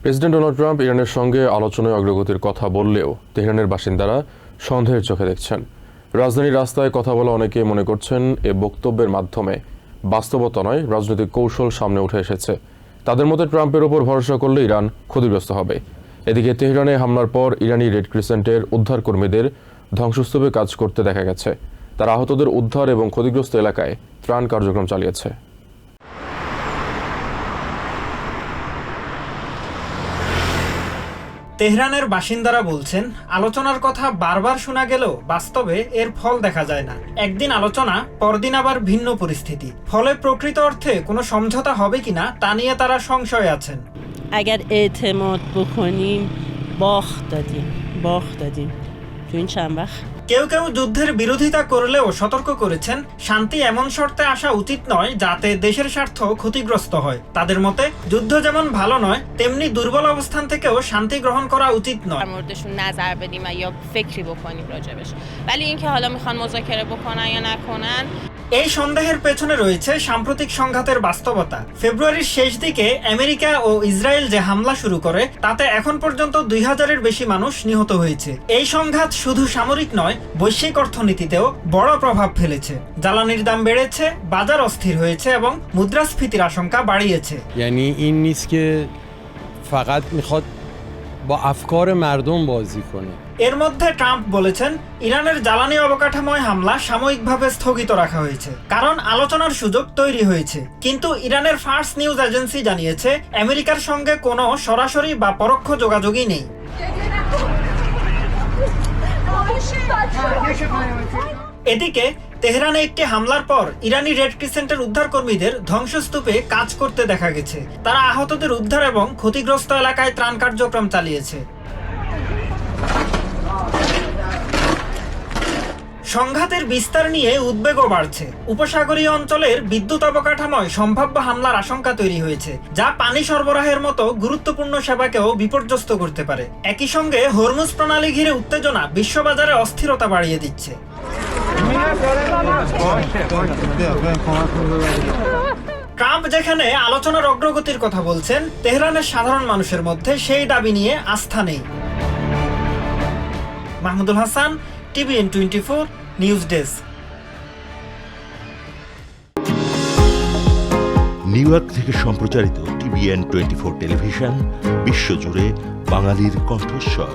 President Donald Trump ইরানের সঙ্গে আলোচনায় অগ্রগতির কথা বললেও তেহরানের বাসিন্দারা সন্দেহের চোখে দেখছেন। রাজধানীর রাস্তায় কথা বলা অনেকে মনে করছেন এ বক্তব্যের মাধ্যমে বাস্তবতা নয়, রাজনৈতিক কৌশল সামনে উঠে এসেছে। তাদের মতে ট্রাম্পের ওপর ভরসা করলে ইরান ক্ষতিগ্রস্ত হবে। এদিকে তেহরানে হামলার পর ইরানি রেড ক্রিসেন্টের উদ্ধারকর্মীদের ধ্বংসস্তূপে কাজ করতে দেখা গেছে। তারা আহতদের উদ্ধার এবং ক্ষতিগ্রস্ত এলাকায় ত্রাণ কার্যক্রম চালিয়েছে। তেহরানের বাসিন্দারা বলছেন, আলোচনার কথা বারবার শোনা গেলেও বাস্তবে এর ফল দেখা যায় না। একদিন আলোচনা, পরদিন আবার ভিন্ন পরিস্থিতি। ফলে প্রকৃত অর্থে কোনো সমঝোতা হবে কিনা তা নিয়ে তারা সংশয়ে আছেন। اگر اعتماد بکنیم باخت دادیم تو این چند وقت কেউ কেউ যুদ্ধের বিরোধিতা করলেও সতর্ক করেছেন, শান্তি এমন শর্তে আসা উচিত নয় যাতে দেশের স্বার্থ ক্ষতিগ্রস্ত হয়। তাদের মতে যুদ্ধ যেমন ভালো নয়, তেমনি দুর্বল অবস্থান থেকেও শান্তি গ্রহণ করা উচিত নয়। موردشون نظر بدیم و یا فکری بکنیم راجبش، ولی اینکه حالا میخوان مذاکره بکنن یا نکنن এই সন্দেহের পেছনে রয়েছে সাম্প্রতিক সংঘাতের বাস্তবতা। ফেব্রুয়ারির শেষ দিকে আমেরিকা ও ইসরায়েল যে হামলা শুরু করে তাতে এখন পর্যন্ত 2000-এর বেশি মানুষ নিহত হয়েছে। এই সংঘাত শুধু সামরিক নয়, বৈশ্বিক অর্থনীতিতেও বড় প্রভাব ফেলেছে। জ্বালানির দাম বেড়েছে, বাজার অস্থির হয়েছে এবং মুদ্রাস্ফীতির আশঙ্কা বাড়িয়েছে। یعنی این نیست که فقط میخواد با افکار مردم بازی کنه। এর মধ্যে ট্রাম্প বলেছেন, ইরানের জ্বালানি অবকাঠামোয় হামলা সাময়িকভাবে স্থগিত রাখা হয়েছে, কারণ আলোচনার সুযোগ তৈরি হয়েছে। কিন্তু ইরানের ফার্স নিউজ এজেন্সি জানিয়েছে, আমেরিকার সঙ্গে কোনো সরাসরি বা পরোক্ষ যোগাযোগই নেই। এদিকে তেহরানে একটি হামলার পর ইরানি রেড ক্রিসেন্টের উদ্ধারকর্মীদের ধ্বংসস্তূপে কাজ করতে দেখা গেছে। তারা আহতদের উদ্ধার এবং ক্ষতিগ্রস্ত এলাকায় ত্রাণ কার্যক্রম চালিয়েছে। সংঘাতের বিস্তার নিয়ে উদ্বেগও বাড়ছে। উপসাগরীয় অঞ্চলের বিদ্যুৎ অবকাঠামোয় সম্ভাব্য হামলার আশঙ্কা তৈরি হয়েছে, যা পানি সরবরাহের মতো গুরুত্বপূর্ণ সেবাকেও বিপর্যস্ত করতে পারে। একই সঙ্গে হরমুজ প্রণালী ঘিরে উত্তেজনা বিশ্ববাজারে অস্থিরতা বাড়িয়ে দিচ্ছে। ট্রাম্প যেখানে আলোচনার অগ্রগতির কথা বলছেন, তেহরানের সাধারণ মানুষের মধ্যে সেই দাবি নিয়ে আস্থা নেই। Mahmudul Hasan, TVN 24 news desk. New York থেকে সম্প্রচারিত TVN 24 টেলিভিশন বিশ্বজুড়ে বাঙালির কণ্ঠস্বর।